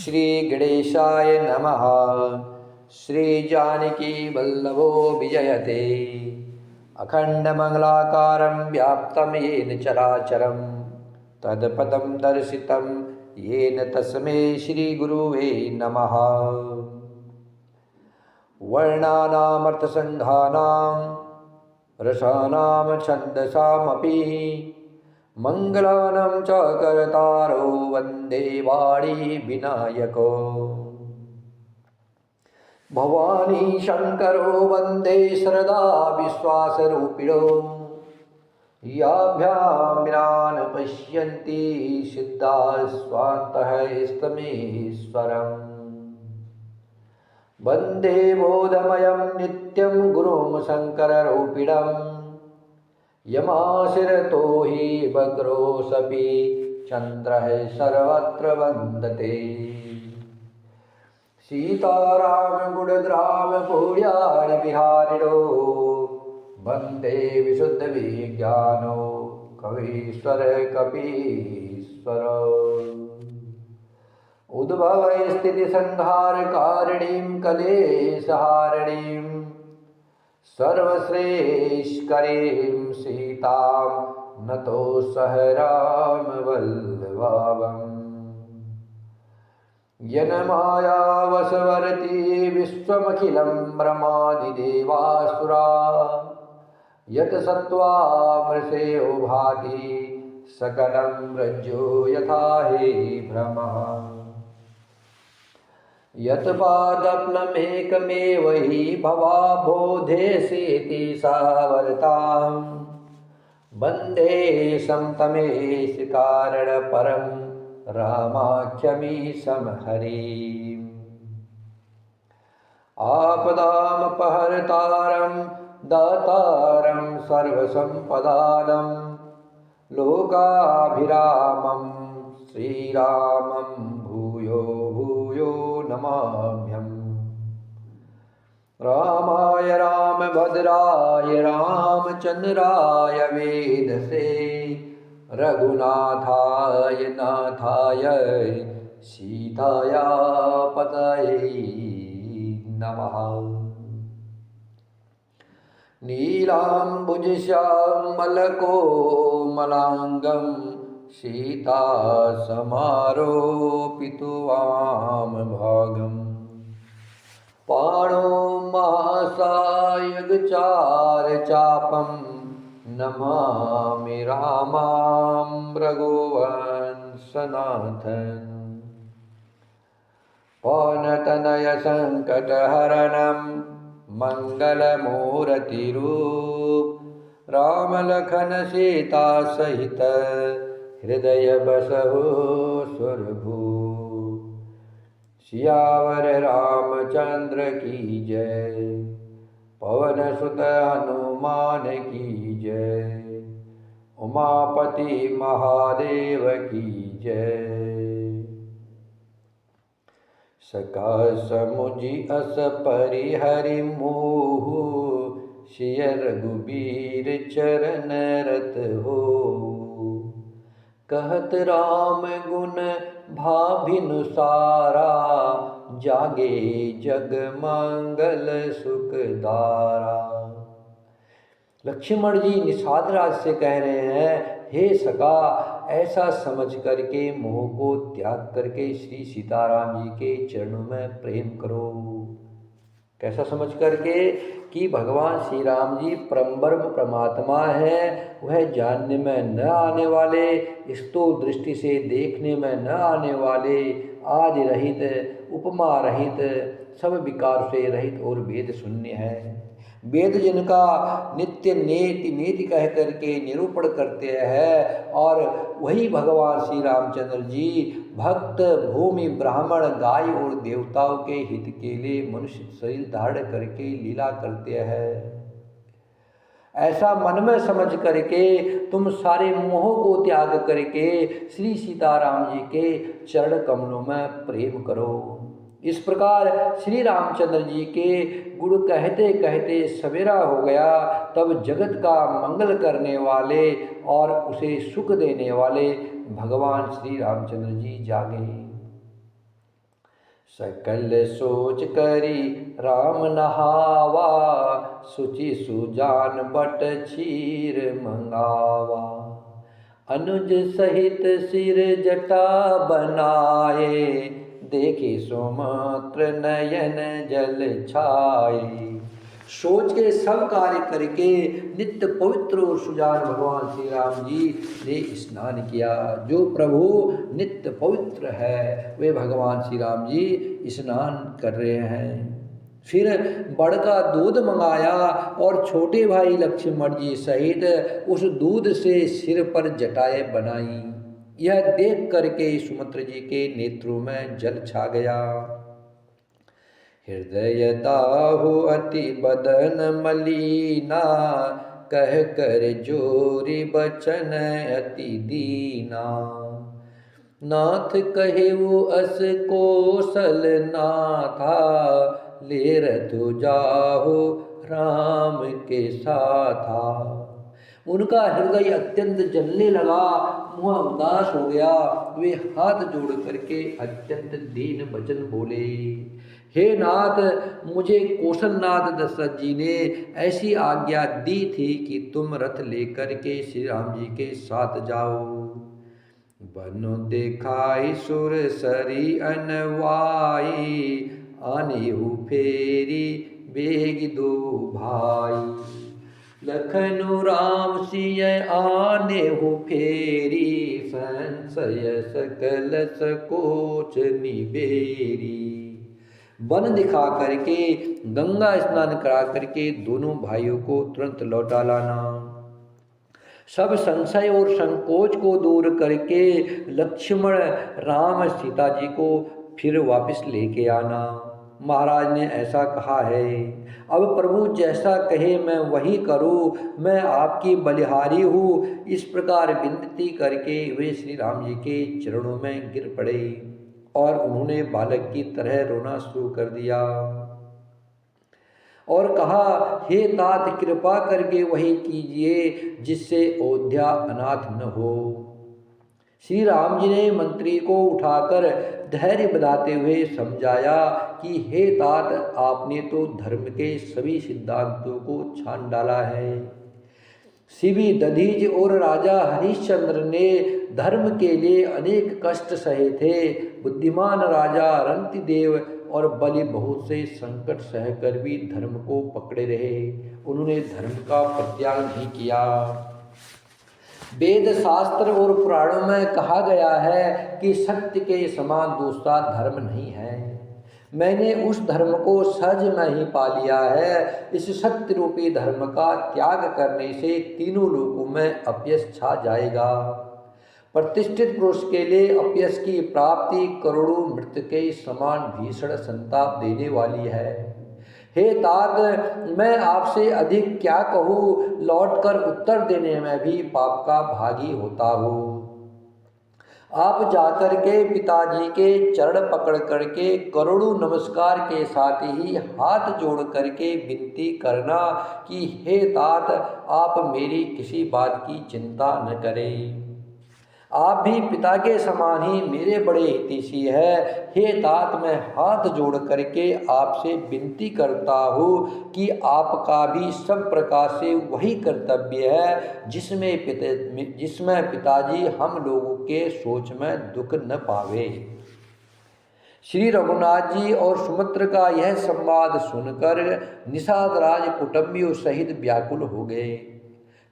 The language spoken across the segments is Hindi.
श्री गणेशाय नमः। श्री जानकी वल्लभो विजयते अखंडमंगलाकारं व्याप्तं येन चराचरं तत्पदं दर्शितं येन तस्मै श्रीगुरुवे नमः। वर्णानामर्थसंघानां रसानां छन्दसामपि मङ्गलानां च कर्तारो वन्दे वाणी विनायको। भवानी शङ्करो वन्दे सरदा विश्वासरूपिणो याभ्यां विनान् पश्यन्ति सिद्धाः स्वान्तः स्तमेश्वरम्। वन्दे बोधमयं नित्यं गुरुं शङ्कररूपिणं यमाशिरतो हि वक्रोऽसपि चन्द्रः सर्वत्र वन्दते। सीताराम गुणग्राम पुण्यान् विहारिणो वन्दे विशुद्धविज्ञानो कवीश्वर कपीश्वरो। उद्भव स्थिति संहारकारिणीं कलेशहारिणीं सर्वश्रेष्ठकरीं सीतां नतोऽस्मः रामवल्लभाम्। यन्माया वशवर्ती विश्वमखिलं ब्रह्मादिदेवासुरा यत् सत्त्वामृषेयो भाति सकलं रज्जो यथा हि भ्रमः। यत् पादप्लमेकमेव हि भवाबोधेसेति सावर्तां वन्दे समतमेश कारणपरं रामाख्यमीशं हरिम्। आपदामपहर्तारं दातारं सर्वसम्पदानं लोकाभिरामं श्रीरामं भूयो भूयो नमाम्यहम्। रामाय रामभद्राय रामचन्द्राय वेधसे रघुनाथाय नाथाय सीताया पतये नमः। नीलाम्बुजश्यामलकोमलाङ्गं सीतासमारोपितवामभागम् पाणो महासायुगचारचापं नमामि रामां रघुवंशनाथन्। पवनतनयसङ्कटहरणं मङ्गलमूर्तिरूप रामलखन सीता सहित हृदय बसहु सुरभू। सियावर रामचंद्र की जय पवन सुत हनुमान की जय उमापति महादेव की जय। सका समुझि अस परिहरि मोह सिय रघुबीर चरण रत हो। कहत राम गुण भाभिनु सारा जागे जग मंगल सुख दारा। लक्ष्मण जी निषाद राज से कह रहे हैं, हे सखा ऐसा समझ करके मोह को त्याग करके श्री सीताराम जी के चरणों में प्रेम करो। कैसा समझ करके कि भगवान श्री राम जी परमब्रह्म परमात्मा है, वह जानने में न आने वाले, स्तु दृष्टि से देखने में न आने वाले, आदि रहित, उपमा रहित, सब विकार से रहित और वेद शून्य है। वेद जिनका नित्य नेति नेति कह करके निरूपण करते हैं और वही भगवान श्री रामचंद्र जी भक्त भूमि ब्राह्मण गाय और देवताओं के हित के लिए मनुष्य शरीर धारण करके लीला करते हैं। ऐसा मन में समझ करके तुम सारे मोह को त्याग करके श्री सीताराम जी के चरण कमलों में प्रेम करो। इस प्रकार श्री रामचंद्र जी के गुण कहते कहते सवेरा हो गया। तब जगत का मंगल करने वाले और उसे सुख देने वाले भगवान श्री रामचंद्र जी जागे। सकल सोच करी राम नहावा, सुचि सुजान बट क्षीर मंगावा। अनुज सहित सिर जटा बनाए, देखी सुमंत्र नयन जल छाए। सोच के सब कार्य करके नित्य पवित्र और सुजान भगवान श्री राम जी ने स्नान किया। जो प्रभु नित्य पवित्र है वे भगवान श्री राम जी स्नान कर रहे हैं। फिर बड़ का दूध मंगाया और छोटे भाई लक्ष्मण जी सहित उस दूध से सिर पर जटाएं बनाई। यह देख करके सुमित्र जी के नेत्रों में जल छा गया। हृदय दाहु अति बदन मलीना, कह कर जोरी बचन अति दीना। नाथ कहे वो अस कौशल नाथा, ले रथु जाहु राम के साथा। उनका हृदय अत्यंत जलने लगा, मुँह उदास हो गया। वे हाथ जोड़ करके अत्यंत दीन वचन बोले, हे नाथ, मुझे कौशलनाथ दशरथ जी ने ऐसी आज्ञा दी थी कि तुम रथ लेकर के श्री राम जी के साथ जाओ। बनो देखाई सुर सरी अनवाई, आने हु फेरी बेग दो भाई। लखनु राम सिय आने हु फेरी, संशय सकल सकोच निबेरी। वन दिखा करके गंगा स्नान करा करके दोनों भाइयों को तुरंत लौटा लाना। सब संशय और संकोच को दूर करके लक्ष्मण राम सीता जी को फिर वापस लेके आना। महाराज ने ऐसा कहा है, अब प्रभु जैसा कहे मैं वही करूँ, मैं आपकी बलिहारी हूँ। इस प्रकार विनती करके वे श्री राम जी के चरणों में गिर पड़े और उन्होंने बालक की तरह रोना शुरू कर दिया और कहा, हे तात, कृपा करके वही कीजिए जिससे अयोध्या अनाथ न हो। श्री राम जी ने मंत्री को उठाकर धैर्य बधाते हुए समझाया कि हे तात, आपने तो धर्म के सभी सिद्धांतों को छान डाला है। शिवी दधीच और राजा हरिश्चंद्र ने धर्म के लिए अनेक कष्ट सहे थे। बुद्धिमान राजा रंतिदेव और बलि बहुत से संकट सहकर भी धर्म को पकड़े रहे। उन्होंने धर्म का परित्याग नहीं किया। वेद शास्त्र और पुराणों में कहा गया है कि सत्य के समान दूसरा धर्म नहीं है। मैंने उस धर्म को सहज में ही पा लिया है। इस सत्य रूपी धर्म का त्याग करने से तीनों लोकों में अपयश छा जाएगा। प्रतिष्ठित पुरुष के लिए अपयश की प्राप्ति करोड़ों मृत्यु के समान भीषण संताप देने वाली है। हे तात, मैं आपसे अधिक क्या कहूँ, लौटकर उत्तर देने में भी पाप का भागी होता हूँ। आप जाकर के पिताजी के चरण पकड़ करके करोड़ों नमस्कार के साथ ही हाथ जोड़ करके विनती करना कि हे तात, आप मेरी किसी बात की चिंता न करें। आप भी पिता के समान ही मेरे बड़े हितैषी है। हे तात, मैं हाथ जोड़ करके आपसे विनती करता हूँ कि आपका भी सब प्रकार से वही कर्तव्य है जिसमें पिताजी हम लोगों के सोच में दुख न पावे। श्री रघुनाथ जी और सुमित्र का यह संवाद सुनकर निषाद राज कुटुंबियों सहित व्याकुल हो गए।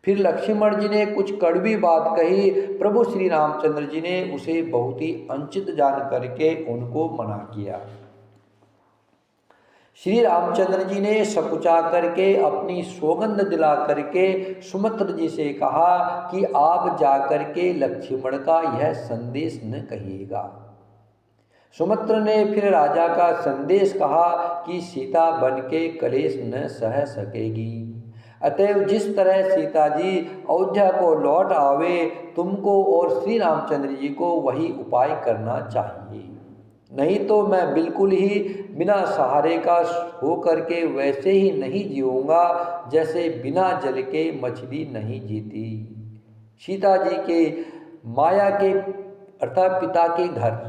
फिर लक्ष्मण जी ने कुछ कड़वी बात कही। प्रभु श्री रामचंद्र जी ने उसे बहुत ही अनुचित जान करके उनको मना किया। श्री रामचंद्र जी ने सकुचा करके अपनी सौगंध दिला करके सुमित्र जी से कहा कि आप जाकर के लक्ष्मण का यह संदेश न कहिएगा। सुमित्र ने फिर राजा का संदेश कहा कि सीता बन के कलेश न सह सकेगी, अतएव जिस तरह सीता जी अयोध्या को लौट आवे, तुमको और श्री रामचंद्र जी को वही उपाय करना चाहिए। नहीं तो मैं बिल्कुल ही बिना सहारे का होकर के वैसे ही नहीं जीऊँगा जैसे बिना जल के मछली नहीं जीती। सीता जी के माया के अर्थात पिता के घर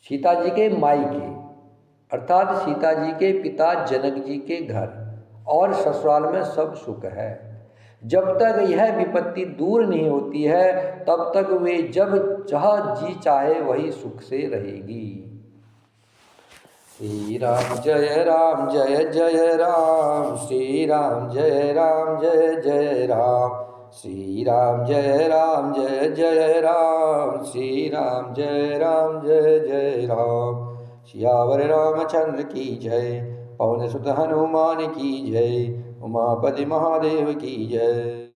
सीता जी के मायके अर्थात सीता जी के पिता जनक जी के घर और ससुराल में सब सुख है। जब तक यह विपत्ति दूर नहीं होती है तब तक वे जब जहाँ जी चाहे वही सुख से रहेगी। श्री राम जय राम जय जय राम, श्री राम जय राम जय जय राम, श्री राम जय राम जय जय राम, श्री राम जय राम जय जय राम। सियावर रामचंद्र की जय, पवन सुत हनुमान की जय, उमापति महादेव की जय।